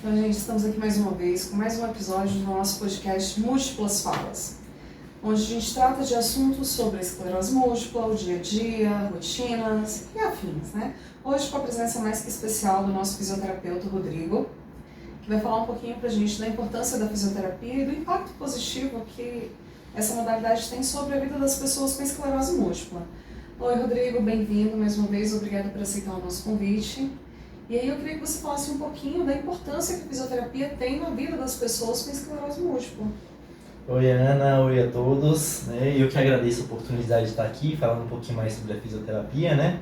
Então, gente, estamos aqui mais uma vez com mais um episódio do nosso podcast Múltiplas Falas, onde a gente trata de assuntos sobre a esclerose múltipla, o dia a dia, rotinas e afins, né? Hoje com a presença mais que especial do nosso fisioterapeuta Rodrigo, que vai falar um pouquinho pra gente da importância da fisioterapia e do impacto positivo que essa modalidade tem sobre a vida das pessoas com esclerose múltipla. Oi, Rodrigo, bem-vindo mais uma vez, obrigada por aceitar o nosso convite. E aí eu queria que você falasse um pouquinho da importância que a fisioterapia tem na vida das pessoas com esclerose múltipla. Oi, Ana, oi a todos. Eu que agradeço a oportunidade de estar aqui falando um pouquinho mais sobre a fisioterapia, né?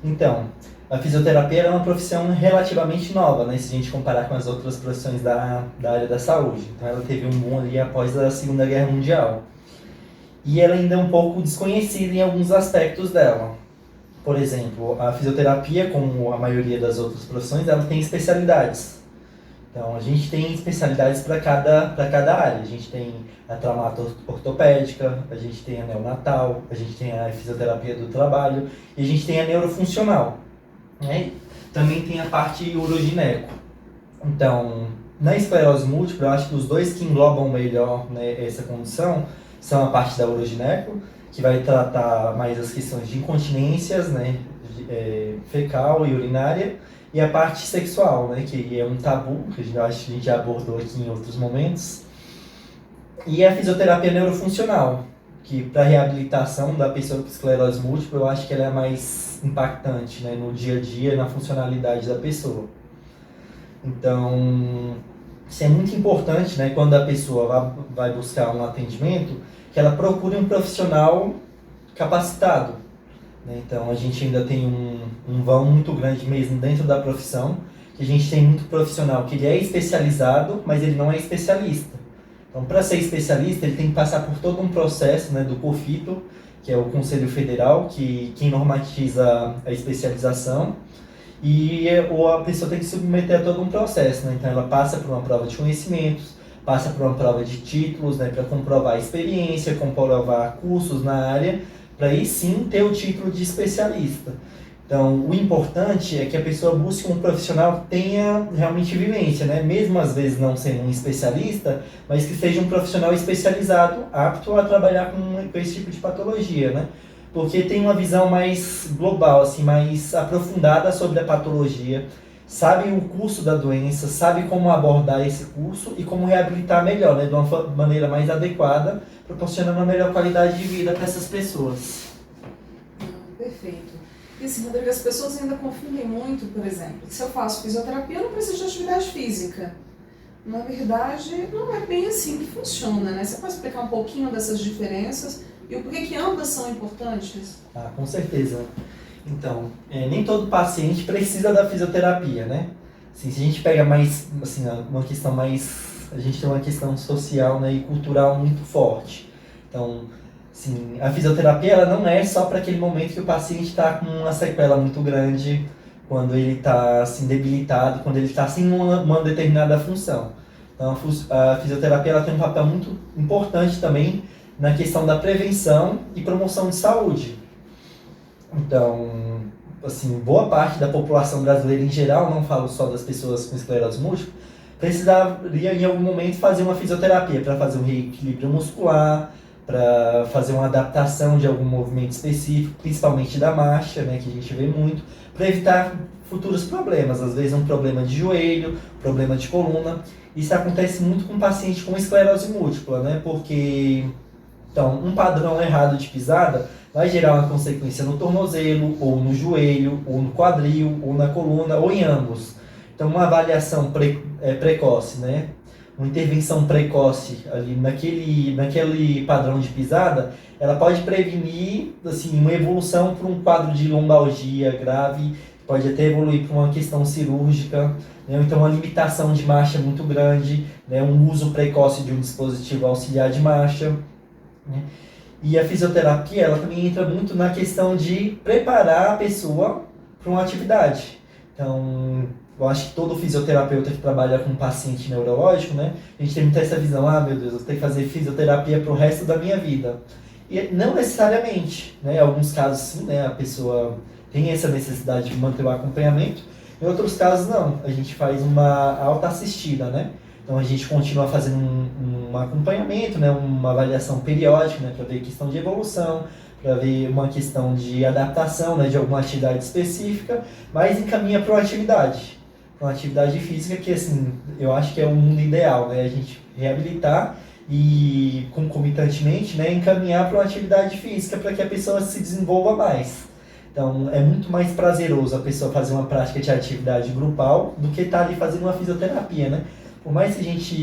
Então, a fisioterapia é uma profissão relativamente nova, né? Se a gente comparar com as outras profissões da área da saúde. Então ela teve um boom ali após a Segunda Guerra Mundial. E ela ainda é um pouco desconhecida em alguns aspectos dela. Por exemplo, a fisioterapia, como a maioria das outras profissões, ela tem especialidades. Então, a gente tem especialidades para cada área. A gente tem a traumato-ortopédica, a gente tem a neonatal, a gente tem a fisioterapia do trabalho e a gente tem a neurofuncional, né? Também tem a parte urogineco. Então, na esclerose múltipla, eu acho que os dois que englobam melhor, né, essa condição são a parte da urogineco, que vai tratar mais as questões de incontinências, né, fecal e urinária, e a parte sexual, né, que é um tabu, que eu acho que a gente já abordou aqui em outros momentos, e a fisioterapia neurofuncional, que para a reabilitação da pessoa com esclerose múltipla, eu acho que ela é mais impactante, né, no dia a dia, na funcionalidade da pessoa. Então, isso é muito importante, né, quando a pessoa vai buscar um atendimento, que ela procure um profissional capacitado, né? Então a gente ainda tem um vão muito grande mesmo dentro da profissão, que a gente tem muito profissional que ele é especializado, mas ele não é especialista. Então, para ser especialista, ele tem que passar por todo um processo, né, do COFITO, que é o Conselho Federal, que quem normatiza a especialização, ou a pessoa tem que se submeter a todo um processo, né? Então ela passa por uma prova de conhecimentos, passa por uma prova de títulos, né, para comprovar a experiência, comprovar cursos na área, para aí sim ter o título de especialista. Então, o importante é que a pessoa busque um profissional que tenha realmente vivência, né? Mesmo às vezes não sendo um especialista, mas que seja um profissional especializado, apto a trabalhar com esse tipo de patologia, né? Porque tem uma visão mais global, assim, mais aprofundada sobre a patologia, sabe o curso da doença, sabe como abordar esse curso e como reabilitar melhor, né, de uma maneira mais adequada, proporcionando uma melhor qualidade de vida para essas pessoas. Perfeito. E assim, Rodrigo, as pessoas ainda confundem muito, por exemplo, que se eu faço fisioterapia eu não preciso de atividade física. Na verdade, não é bem assim que funciona, né? Você pode explicar um pouquinho dessas diferenças e o porquê que ambas são importantes? Com certeza. Então, nem todo paciente precisa da fisioterapia, né? Assim, se a gente pega mais, assim, uma questão mais... A gente tem uma questão social, né, e cultural muito forte. Então, assim, a fisioterapia ela não é só para aquele momento que o paciente está com uma sequela muito grande, quando ele está assim, debilitado, quando ele está sem uma determinada função. Então, a fisioterapia ela tem um papel muito importante também na questão da prevenção e promoção de saúde. Então, assim, boa parte da população brasileira em geral, não falo só das pessoas com esclerose múltipla, precisaria em algum momento fazer uma fisioterapia para fazer um reequilíbrio muscular, para fazer uma adaptação de algum movimento específico, principalmente da marcha, né, que a gente vê muito, para evitar futuros problemas, às vezes um problema de joelho, problema de coluna. Isso acontece muito com paciente com esclerose múltipla, né, porque então, um padrão errado de pisada vai gerar uma consequência no tornozelo, ou no joelho, ou no quadril, ou na coluna, ou em ambos. Então, uma avaliação precoce, né? Uma intervenção precoce ali naquele padrão de pisada, ela pode prevenir assim, uma evolução para um quadro de lombalgia grave, pode até evoluir para uma questão cirúrgica, né? Então, uma limitação de marcha muito grande, né? Um uso precoce de um dispositivo auxiliar de marcha, né? E a fisioterapia ela também entra muito na questão de preparar a pessoa para uma atividade. Então, eu acho que todo fisioterapeuta que trabalha com um paciente neurológico, né, a gente tem muito essa visão, meu Deus, eu tenho que fazer fisioterapia para o resto da minha vida. E não necessariamente, né, em alguns casos sim, né, a pessoa tem essa necessidade de manter o acompanhamento, Em outros casos, não. A gente faz uma alta assistida, né? Então, a gente continua fazendo um acompanhamento, né? Uma avaliação periódica, né? Para ver questão de evolução, para ver uma questão de adaptação, né? De alguma atividade específica, mas encaminha para uma atividade. Uma atividade física que, assim, eu acho que é o mundo ideal, né? A gente reabilitar e, concomitantemente, né? Encaminhar para uma atividade física para que a pessoa se desenvolva mais. Então, é muito mais prazeroso a pessoa fazer uma prática de atividade grupal do que estar ali fazendo uma fisioterapia, né? Por mais que a gente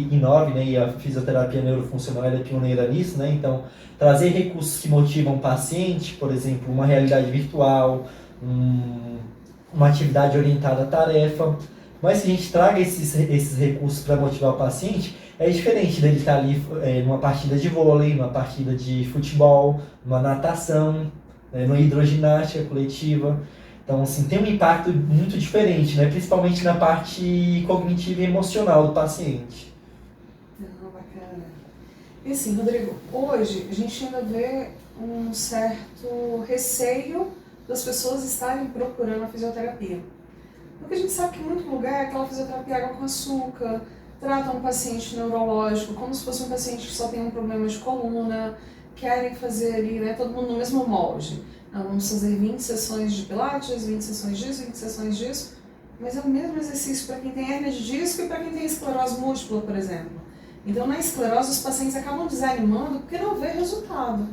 inove, né, e a fisioterapia neurofuncional ela é pioneira nisso, né? Então, trazer recursos que motivam o paciente, por exemplo, uma realidade virtual, uma atividade orientada à tarefa. Mas se a gente traga esses recursos para motivar o paciente, é diferente dele estar ali numa partida de vôlei, numa partida de futebol, numa natação, numa hidroginástica coletiva. Então, assim, tem um impacto muito diferente, né? Principalmente na parte cognitiva e emocional do paciente. Bacana. E assim, Rodrigo, hoje a gente ainda vê um certo receio das pessoas estarem procurando a fisioterapia. Porque a gente sabe que em muito lugar é aquela fisioterapia água com açúcar, trata um paciente neurológico como se fosse um paciente que só tem um problema de coluna, querem fazer ali, né, todo mundo no mesmo molde. Não, vamos fazer 20 sessões de pilates, 20 sessões disso, 20 sessões disso, mas é o mesmo exercício para quem tem hérnia de disco e para quem tem esclerose múltipla, por exemplo. Então, na esclerose, os pacientes acabam desanimando porque não vê resultado.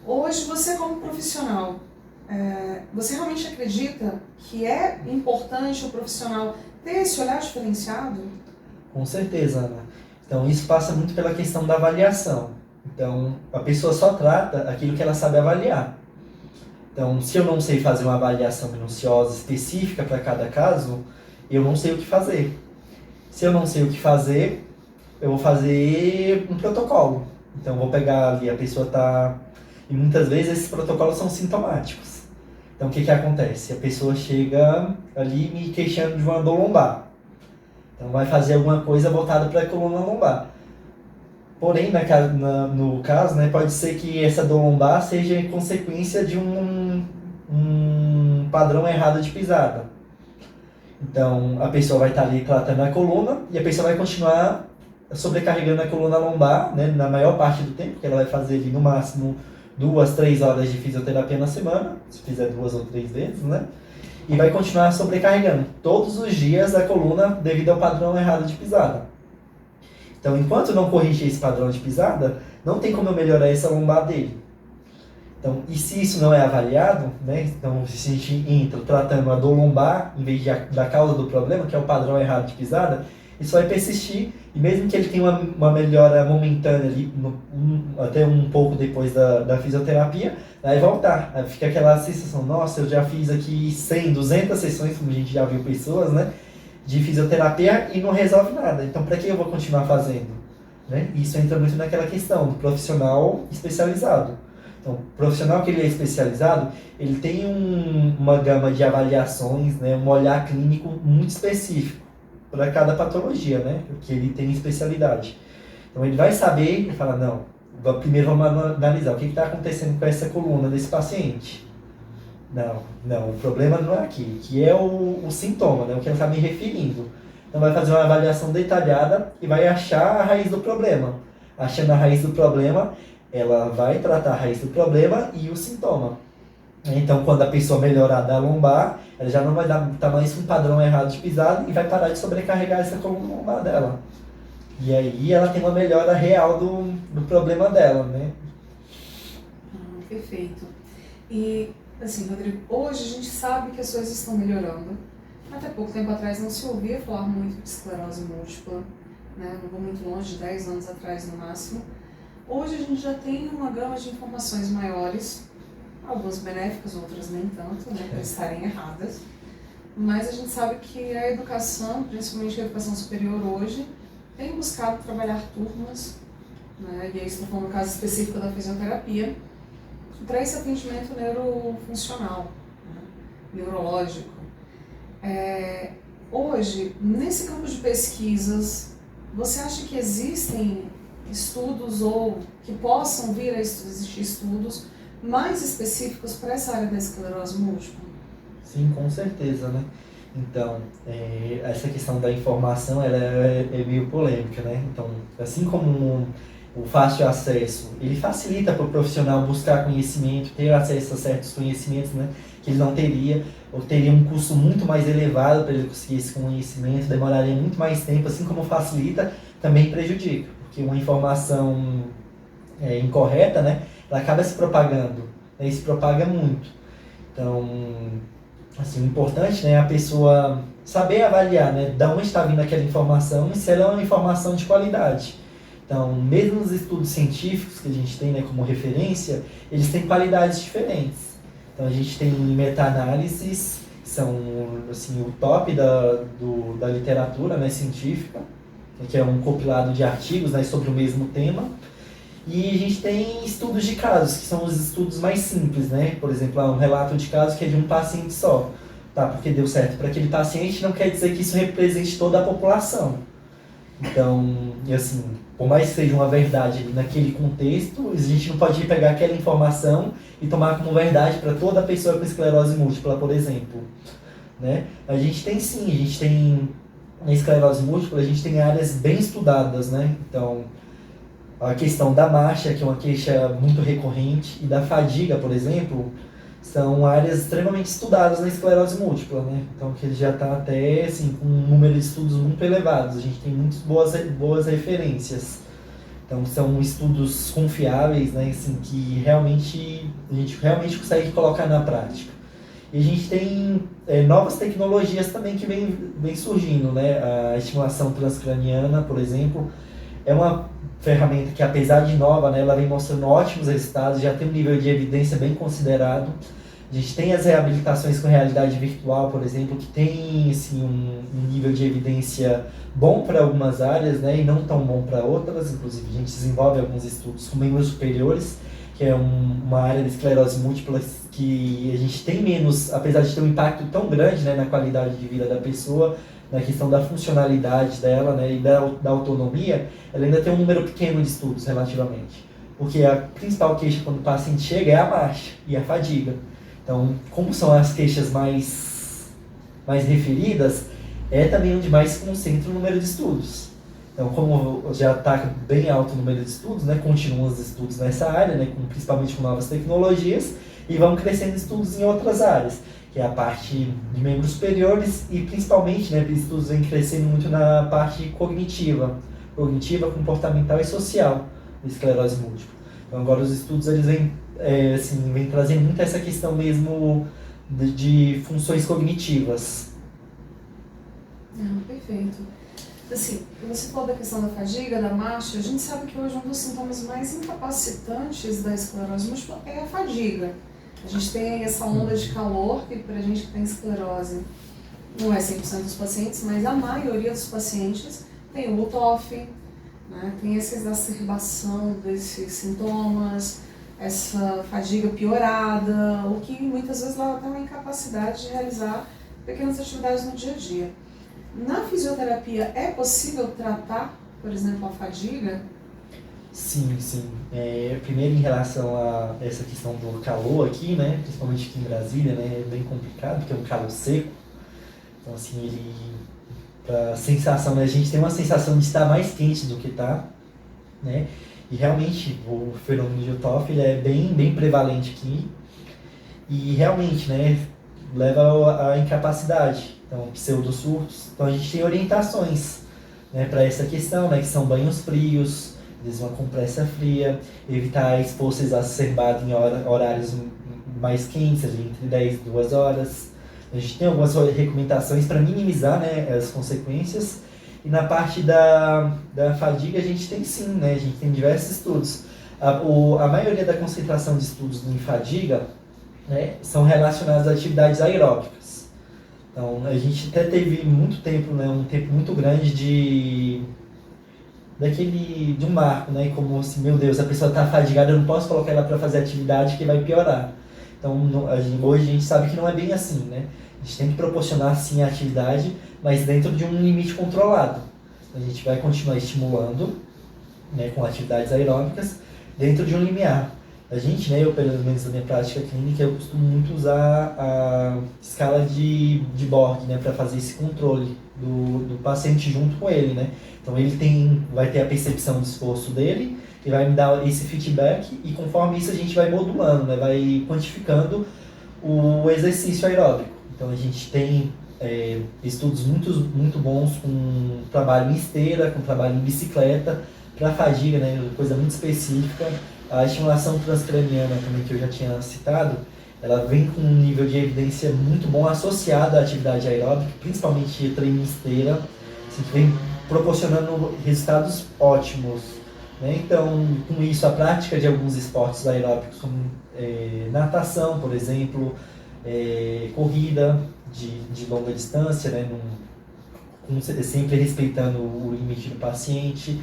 Hoje, você como profissional, você realmente acredita que é importante o profissional ter esse olhar diferenciado? Com certeza, Ana. Então, isso passa muito pela questão da avaliação. Então, a pessoa só trata aquilo que ela sabe avaliar. Então, se eu não sei fazer uma avaliação minuciosa, específica para cada caso, eu não sei o que fazer. Se eu não sei o que fazer, eu vou fazer um protocolo. Então, eu vou pegar ali, a pessoa está... E muitas vezes esses protocolos são sintomáticos. Então, o que acontece? A pessoa chega ali me queixando de uma dor lombar. Então, vai fazer alguma coisa voltada para a coluna lombar. Porém, no caso, né, pode ser que essa dor lombar seja em consequência de um padrão errado de pisada. Então, a pessoa vai estar ali tratando a coluna e a pessoa vai continuar sobrecarregando a coluna lombar, né, na maior parte do tempo, porque ela vai fazer ali no máximo 2, 3 horas de fisioterapia na semana, se fizer 2 ou 3 vezes, né? E vai continuar sobrecarregando todos os dias a coluna devido ao padrão errado de pisada. Então, enquanto não corrigir esse padrão de pisada, não tem como eu melhorar essa lombar dele. Então, e se isso não é avaliado, né? Então, se a gente entra tratando a dor lombar, em vez da causa do problema, que é o padrão errado de pisada, isso vai persistir, e mesmo que ele tenha uma melhora momentânea ali, até um pouco depois da fisioterapia, vai voltar. Aí fica aquela sensação, nossa, eu já fiz aqui 100, 200 sessões, como a gente já viu pessoas, né? De fisioterapia e não resolve nada. Então, para que eu vou continuar fazendo? Né? Isso entra muito naquela questão do profissional especializado. Então, o profissional que ele é especializado, ele tem uma gama de avaliações, né? Um olhar clínico muito específico para cada patologia, né? Que ele tem especialidade. Então, ele vai saber e falar, não, primeiro vamos analisar o que está acontecendo com essa coluna desse paciente. Não, o problema não é aqui, que é o sintoma, né, o que ela está me referindo. Então vai fazer uma avaliação detalhada e vai achar a raiz do problema. Achando a raiz do problema, ela vai tratar a raiz do problema e o sintoma. Então quando a pessoa melhorar da lombar, ela já não vai estar mais com um padrão errado de pisada e vai parar de sobrecarregar essa coluna lombar dela. E aí ela tem uma melhora real do problema dela, né? Perfeito. E assim, Rodrigo, hoje a gente sabe que as coisas estão melhorando. Até pouco tempo atrás não se ouvia falar muito de esclerose múltipla, né? Não vou muito longe, 10 anos atrás no máximo. Hoje a gente já tem uma gama de informações maiores, algumas benéficas, outras nem tanto, né, por estarem erradas. Mas a gente sabe que a educação, principalmente a educação superior hoje, tem buscado trabalhar turmas, né? E aí estou falando no caso específico da fisioterapia, para esse atendimento neurofuncional, né, neurológico. Hoje, nesse campo de pesquisas, você acha que existem estudos ou que possam vir a existir estudos mais específicos para essa área da esclerose múltipla? Sim, com certeza, né? Então, essa questão da informação, ela é meio polêmica, né? Então, assim como o fácil acesso, ele facilita para o profissional buscar conhecimento, ter acesso a certos conhecimentos, né? Que ele não teria, ou teria um custo muito mais elevado para ele conseguir esse conhecimento, demoraria muito mais tempo, assim como facilita, também prejudica, porque uma informação incorreta, né? Ela acaba se propagando, né? E se propaga muito. Então, assim, o importante, né, é a pessoa saber avaliar, né, de onde está vindo aquela informação e se ela é uma informação de qualidade. Então, mesmo nos estudos científicos que a gente tem, né, como referência, eles têm qualidades diferentes. Então, a gente tem meta-análises, que são assim, o top da literatura, né, científica, que é um compilado de artigos, né, sobre o mesmo tema. E a gente tem estudos de casos, que são os estudos mais simples, né? Por exemplo, um relato de caso que é de um paciente só. Tá, porque deu certo para aquele paciente não quer dizer que isso represente toda a população. Então, e assim, por mais que seja uma verdade ali naquele contexto, a gente não pode pegar aquela informação e tomar como verdade para toda a pessoa com esclerose múltipla, por exemplo. Né? A gente tem sim, a gente tem na esclerose múltipla, a gente tem áreas bem estudadas, né? Então, a questão da marcha, que é uma queixa muito recorrente, e da fadiga, por exemplo, são áreas extremamente estudadas na esclerose múltipla, né? Então, que ele já está até assim, com um número de estudos muito elevados. A gente tem muitas boas referências. Então, são estudos confiáveis, né? Assim, que a gente realmente consegue colocar na prática. E a gente tem novas tecnologias também que vem surgindo, né? A estimulação transcraniana, por exemplo, é uma ferramenta que, apesar de nova, né, ela vem mostrando ótimos resultados, já tem um nível de evidência bem considerado. A gente tem as reabilitações com realidade virtual, por exemplo, que tem assim, um nível de evidência bom para algumas áreas, né, e não tão bom para outras. Inclusive, a gente desenvolve alguns estudos com membros superiores, que é uma área de esclerose múltipla que a gente tem menos, apesar de ter um impacto tão grande, né, na qualidade de vida da pessoa, na questão da funcionalidade dela, né, e da autonomia, ela ainda tem um número pequeno de estudos relativamente. Porque a principal queixa quando o paciente chega é a marcha e a fadiga. Então, como são as queixas mais referidas, é também onde mais se concentra o número de estudos. Então, como já está bem alto o número de estudos, né, continuam os estudos nessa área, né, principalmente com novas tecnologias, e vão crescendo estudos em outras áreas, que é a parte de membros superiores e principalmente, né, estudos vêm crescendo muito na parte cognitiva, comportamental e social da esclerose múltipla. Então agora os estudos eles vêm trazendo muito essa questão mesmo de funções cognitivas. Perfeito. Assim, você falou da questão da fadiga, da marcha, a gente sabe que hoje um dos sintomas mais incapacitantes da esclerose múltipla é a fadiga. A gente tem essa onda de calor, que para a gente que tem esclerose não é 100% dos pacientes, mas a maioria dos pacientes tem o UTOF, né? Tem essa exacerbação desses sintomas, essa fadiga piorada, o que muitas vezes leva até uma incapacidade de realizar pequenas atividades no dia a dia. Na fisioterapia é possível tratar, por exemplo, a fadiga? Sim. Primeiro, em relação a essa questão do calor aqui, né, principalmente aqui em Brasília, né, é bem complicado, porque é um calor seco. Então, assim, a sensação, né, a gente tem uma sensação de estar mais quente do que está, né, e realmente o fenômeno de UTOF ele é bem prevalente aqui, e realmente, né, leva à incapacidade, então, pseudosurtos. Então, a gente tem orientações, né, para essa questão, né, que são banhos frios, às vezes uma compressa fria, evitar expor-se exacerbado em horários mais quentes, ali, entre 10 e 2 horas. A gente tem algumas recomendações para minimizar, né, as consequências. E na parte da fadiga a gente tem sim, né, a gente tem diversos estudos. A maioria da concentração de estudos em fadiga, né, são relacionados a atividades aeróbicas. Então a gente até teve muito tempo, né, um tempo muito grande de um marco, né? Como assim, meu Deus, a pessoa está fadigada, eu não posso colocar ela para fazer atividade que vai piorar. Então, hoje a gente sabe que não é bem assim, né? A gente tem que proporcionar sim a atividade, mas dentro de um limite controlado. A gente vai continuar estimulando, né, com atividades aeróbicas dentro de um limiar. a gente, né, eu pelo menos na minha prática clínica, eu costumo muito usar a escala de Borg, né, para fazer esse controle do paciente junto com ele, né. Então ele vai ter a percepção do esforço dele e vai me dar esse feedback e conforme isso a gente vai modulando, né, vai quantificando o exercício aeróbico. Então a gente tem estudos muito bons com trabalho em esteira, com trabalho em bicicleta, para fadiga, né, coisa muito específica. A estimulação transcraniana também, que eu já tinha citado, ela vem com um nível de evidência muito bom associado à atividade aeróbica, principalmente treino em esteira, assim, que vem proporcionando resultados ótimos, né? Então, com isso, a prática de alguns esportes aeróbicos, como natação, por exemplo, corrida de longa distância, né? Sempre respeitando o limite do paciente,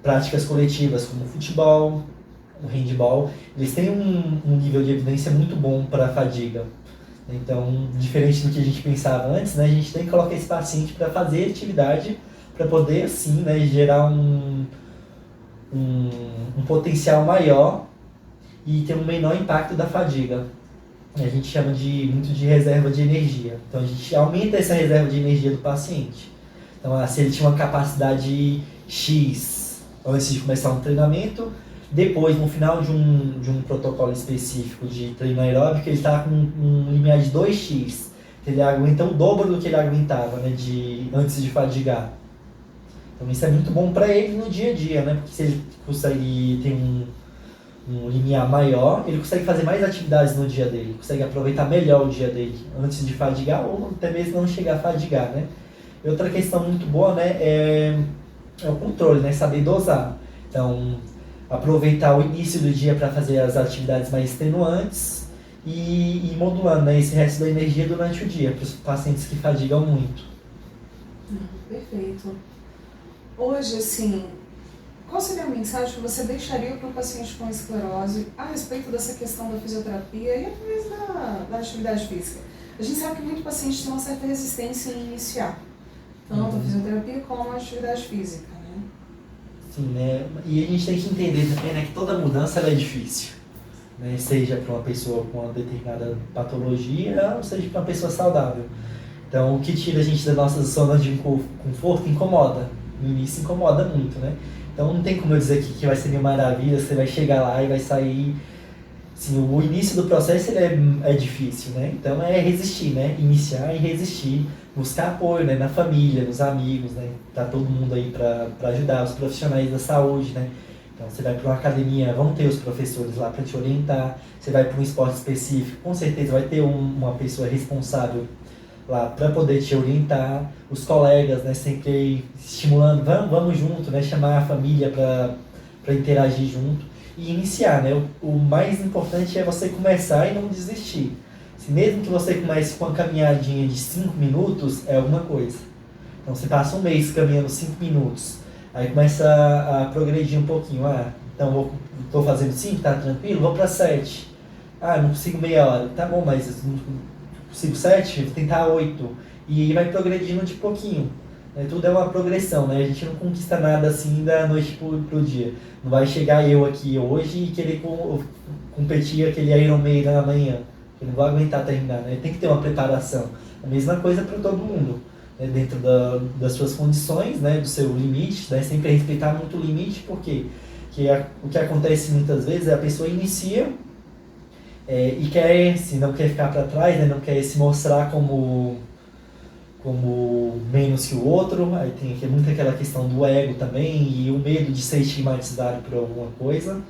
práticas coletivas como o futebol, o handball, eles têm um nível de evidência muito bom para a fadiga. Então, diferente do que a gente pensava antes, né, a gente tem que colocar esse paciente para fazer atividade para poder, assim, né, gerar um potencial maior e ter um menor impacto da fadiga. A gente chama muito de reserva de energia. Então, a gente aumenta essa reserva de energia do paciente. Então, se ele tinha uma capacidade X antes de começar um treinamento, depois, no final de um protocolo específico de treino aeróbico, ele está com um limiar de 2x, que ele aguenta o dobro do que ele aguentava, né, antes de fadigar. Então isso é muito bom para ele no dia a dia, né, porque se ele consegue ter um limiar maior, ele consegue fazer mais atividades no dia dele, consegue aproveitar melhor o dia dele antes de fadigar ou até mesmo não chegar a fadigar, né. E outra questão muito boa, né, é o controle, né, saber dosar. Então, aproveitar o início do dia para fazer as atividades mais extenuantes e modulando, né, esse resto da energia durante o dia, para os pacientes que fadigam muito. Perfeito. Hoje, assim, qual seria a mensagem que você deixaria para o paciente com esclerose a respeito dessa questão da fisioterapia e até mesmo da atividade física? A gente sabe que muito paciente tem uma certa resistência em iniciar, tanto a fisioterapia como a atividade física, né? Sim, né? E a gente tem que entender também, né, que toda mudança ela é difícil, né? Seja para uma pessoa com uma determinada patologia ou seja para uma pessoa saudável. Então, o que tira a gente da nossa zona de conforto incomoda. No início incomoda muito, né? Então, não tem como eu dizer que vai ser mil maravilhas, você vai chegar lá e vai sair... Assim, o início do processo ele é difícil, né? Então, é resistir, né? Iniciar e resistir. Buscar apoio, né? Na família, nos amigos, né? Tá todo mundo aí para ajudar, os profissionais da saúde, né? Então, você vai para uma academia, vão ter os professores lá para te orientar. Você vai para um esporte específico, com certeza vai ter uma pessoa responsável lá para poder te orientar. Os colegas, né? Sempre estimulando, vamos junto, né? Chamar a família para interagir junto e iniciar, né? O mais importante é você começar e não desistir. Mesmo que você comece com uma caminhadinha de 5 minutos, é alguma coisa. Então você passa um mês caminhando 5 minutos, aí começa a progredir um pouquinho. Então estou fazendo 5, tá tranquilo? Vou para 7. Não consigo meia hora. Tá bom, mas não consigo 7, vou tentar 8. E aí vai progredindo de pouquinho. Tudo é uma progressão, né? A gente não conquista nada assim da noite pro dia. Não vai chegar eu aqui hoje e querer competir aquele Iron Maiden amanhã. Eu não vou aguentar terminar, né? Tem que ter uma preparação. A mesma coisa para todo mundo, né? Dentro das suas condições, né? Do seu limite, né? Sempre respeitar muito o limite, porque o que acontece muitas vezes é a pessoa inicia e não quer ficar para trás, né? Não quer se mostrar como menos que o outro. Aí tem muito aquela questão do ego também e o medo de ser estigmatizado por alguma coisa.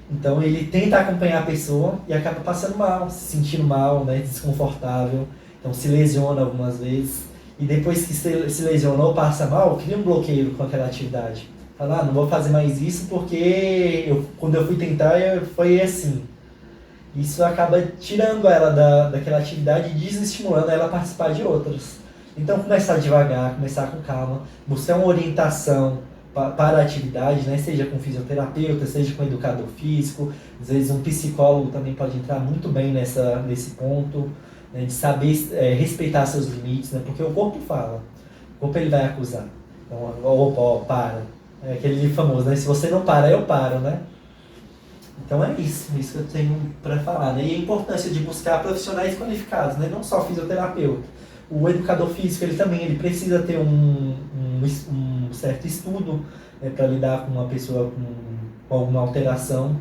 Então ele tenta acompanhar a pessoa e acaba passando mal, se sentindo mal, né, desconfortável, então se lesiona algumas vezes e depois que se lesiona ou passa mal, cria um bloqueio com aquela atividade. Fala, não vou fazer mais isso porque quando eu fui tentar foi assim. Isso acaba tirando ela daquela atividade e desestimulando ela a participar de outras. Então começar devagar, começar com calma, buscar uma orientação para a atividade, né? Seja com fisioterapeuta, seja com educador físico, às vezes um psicólogo também pode entrar muito bem nesse ponto, né? De saber respeitar seus limites, né? Porque o corpo fala, o corpo ele vai acusar. Então, para. É aquele famoso, né? Se você não para, eu paro, né? Então é isso que eu tenho para falar, né? E a importância de buscar profissionais qualificados, né? Não só fisioterapeuta. O educador físico, ele precisa ter um certo estudo para lidar com uma pessoa com alguma alteração,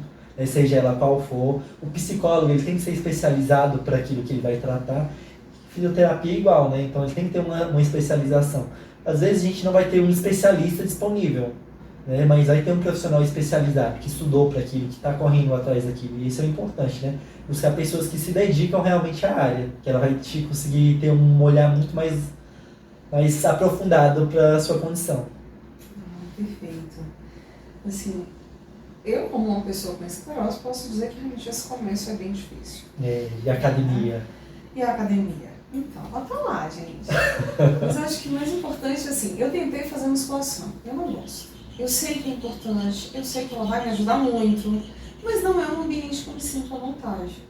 seja ela qual for. O psicólogo, ele tem que ser especializado para aquilo que ele vai tratar. Fisioterapia é igual, né? Então ele tem que ter uma especialização. Às vezes a gente não vai ter um especialista disponível, né? Mas vai ter um profissional especializado que estudou para aquilo, que está correndo atrás daquilo. E isso é importante, né? Buscar pessoas que se dedicam realmente à área, que ela vai te conseguir ter um olhar muito mais aprofundado para a sua condição. Perfeito. Assim, eu como uma pessoa com esclerose posso dizer que realmente esse começo é bem difícil. E a academia? E a academia? Então, ela tá lá, gente. Mas acho que o mais importante, assim, eu tentei fazer musculação, eu não gosto. Eu sei que é importante, eu sei que ela vai me ajudar muito, mas não é um ambiente que eu me sinto à vontade.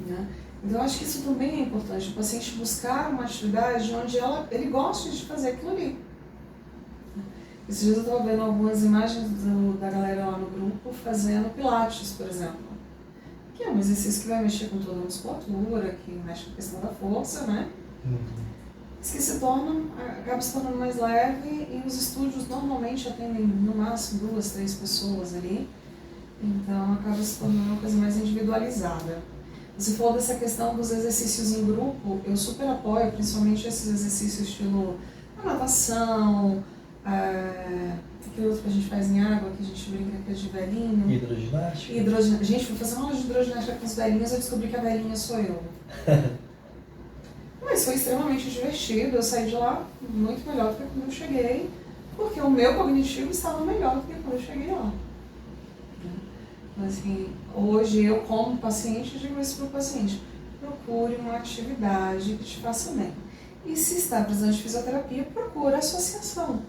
Né? Então, eu acho que isso também é importante, o paciente buscar uma atividade onde ele goste de fazer aquilo ali. Esses dias eu estava vendo algumas imagens da galera lá no grupo fazendo pilates, por exemplo. Que é um exercício que vai mexer com toda a musculatura, que mexe com a questão da força, né? Mas que acaba se tornando mais leve, e os estúdios normalmente atendem no máximo 2, 3 pessoas ali. Então acaba se tornando uma coisa mais individualizada. Você falou dessa questão dos exercícios em grupo, eu super apoio, principalmente esses exercícios estilo natação, aquele outro que a gente faz em água, que a gente brinca que é de velhinho. Hidroginástica? Gente, fui fazer uma aula de hidroginástica com os velhinhos e eu descobri que a velhinha sou eu. Mas foi extremamente divertido, eu saí de lá muito melhor do que quando eu cheguei, porque o meu cognitivo estava melhor do que quando eu cheguei lá. Mas assim, hoje eu como paciente digo isso para o paciente: procure uma atividade que te faça bem. E se está precisando de fisioterapia, procure a associação.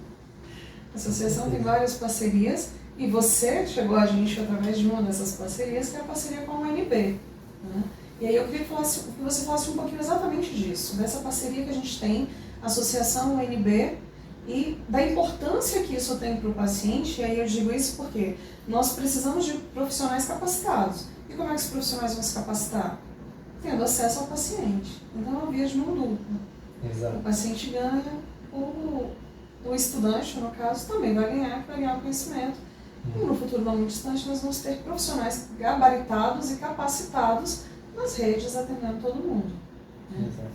A associação tem várias parcerias e você chegou a gente através de uma dessas parcerias, que é a parceria com a UNB. Né? E aí eu queria que você falasse um pouquinho exatamente disso, dessa parceria que a gente tem, a Associação UNB, e da importância que isso tem para o paciente. E aí eu digo isso porque nós precisamos de profissionais capacitados. E como é que os profissionais vão se capacitar? Tendo acesso ao paciente. Então é uma via de mão dupla. Exato. O paciente ganha, o estudante, no caso, também vai ganhar o conhecimento. E no futuro não muito distante, nós vamos ter profissionais gabaritados e capacitados nas redes, atendendo todo mundo. Né? Exato.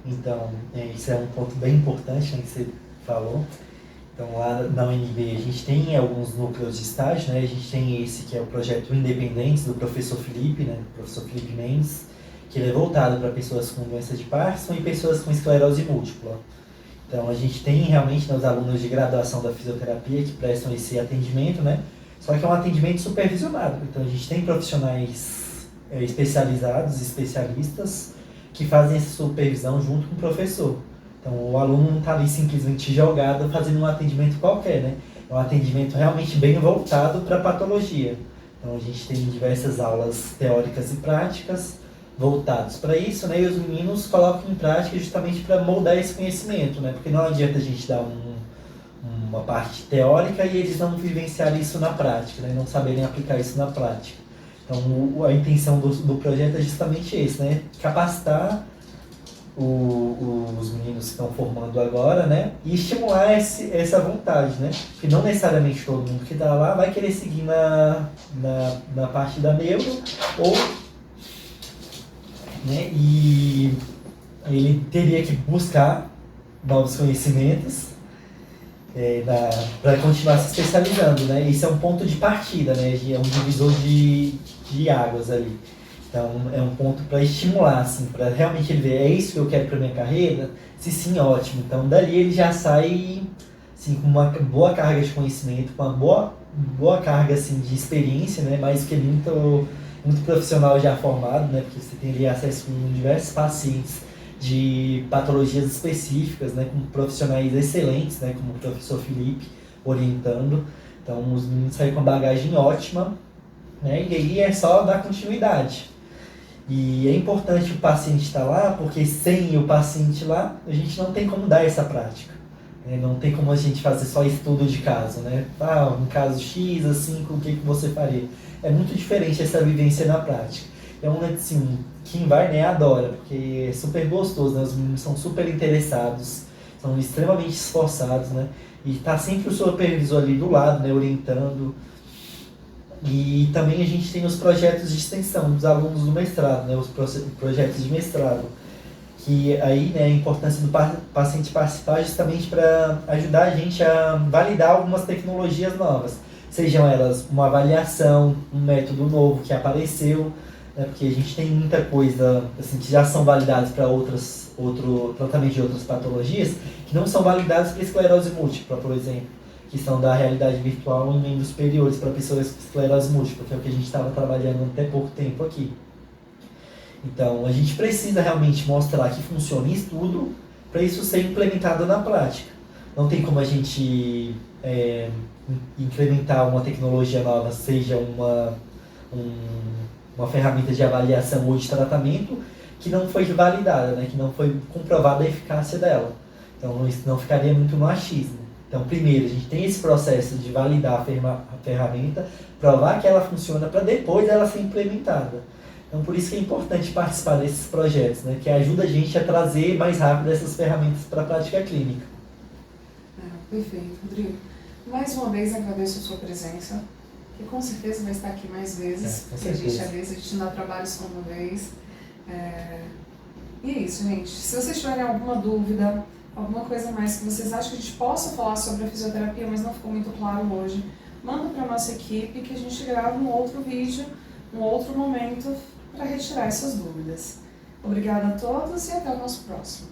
Então, isso é um ponto bem importante, né, que você falou. Então, lá na UNB a gente tem alguns núcleos de estágio, né? A gente tem esse que é o projeto Independentes, do professor Felipe, né? Professor Felipe Mendes, que ele é voltado para pessoas com doença de Parkinson e pessoas com esclerose múltipla. Então, a gente tem realmente os alunos de graduação da fisioterapia que prestam esse atendimento, né? Só que é um atendimento supervisionado. Então, a gente tem profissionais especializados, especialistas, que fazem essa supervisão junto com o professor. Então, o aluno não está ali simplesmente jogado fazendo um atendimento qualquer, né? É um atendimento realmente bem voltado para a patologia. Então, a gente tem diversas aulas teóricas e práticas voltados para isso, né? E os meninos colocam em prática justamente para moldar esse conhecimento, né? Porque não adianta a gente dar uma parte teórica e eles não vivenciarem isso na prática, né? Não saberem aplicar isso na prática. Então, a intenção do projeto é justamente esse, né? Capacitar os meninos que estão formando agora, né? E estimular essa vontade, né? Porque não necessariamente todo mundo que está lá vai querer seguir na parte da neuro, ou, né? E ele teria que buscar novos conhecimentos para continuar se especializando, né? Isso é um ponto de partida, né? É um divisor de águas ali. Então, é um ponto para estimular, assim, para realmente ele ver, é isso que eu quero para minha carreira? Se sim, ótimo. Então, dali ele já sai, assim, com uma boa carga de conhecimento, com uma boa carga, assim, de experiência, né? Mais do que muito profissional já formado, né? Porque você tem ali acesso com diversos pacientes de patologias específicas, né? Com profissionais excelentes, né? Como o professor Felipe orientando. Então, os meninos saem com uma bagagem ótima, né? E aí é só dar continuidade. E é importante o paciente estar lá, porque sem o paciente lá, a gente não tem como dar essa prática. Não tem como a gente fazer só estudo de caso, né? Um caso X, assim, com o que você faria? É muito diferente essa vivência na prática. Então, assim, quem vai, né, adora, porque é super gostoso, né? Os meninos são super interessados, são extremamente esforçados, né? E tá sempre o supervisor ali do lado, né, orientando. E também a gente tem os projetos de extensão dos alunos do mestrado, né, os projetos de mestrado, que aí, né, a importância do paciente participar justamente para ajudar a gente a validar algumas tecnologias novas, sejam elas uma avaliação, um método novo que apareceu, né, porque a gente tem muita coisa assim, que já são validadas para outro tratamento de outras patologias, que não são validadas para esclerose múltipla, por exemplo, que são da realidade virtual em membros superiores para pessoas com esclerose múltipla, que é o que a gente estava trabalhando até pouco tempo aqui. Então, a gente precisa realmente mostrar que funciona em estudo para isso ser implementado na prática. Não tem como a gente implementar uma tecnologia nova, seja uma ferramenta de avaliação ou de tratamento, que não foi validada, né? Que não foi comprovada a eficácia dela. Então, isso não ficaria muito no achismo. Então, primeiro, a gente tem esse processo de validar a ferramenta, provar que ela funciona para depois ela ser implementada. Então, por isso que é importante participar desses projetos, né? Que ajuda a gente a trazer mais rápido essas ferramentas para a prática clínica. Perfeito, Rodrigo. Mais uma vez agradeço a sua presença, que com certeza vai estar aqui mais vezes, porque a gente não dá trabalho só uma vez. E é isso, gente. Se vocês tiverem alguma dúvida, alguma coisa mais que vocês acham que a gente possa falar sobre a fisioterapia, mas não ficou muito claro hoje, manda para a nossa equipe que a gente grava um outro vídeo, um outro momento para retirar essas dúvidas. Obrigada a todos e até o nosso próximo.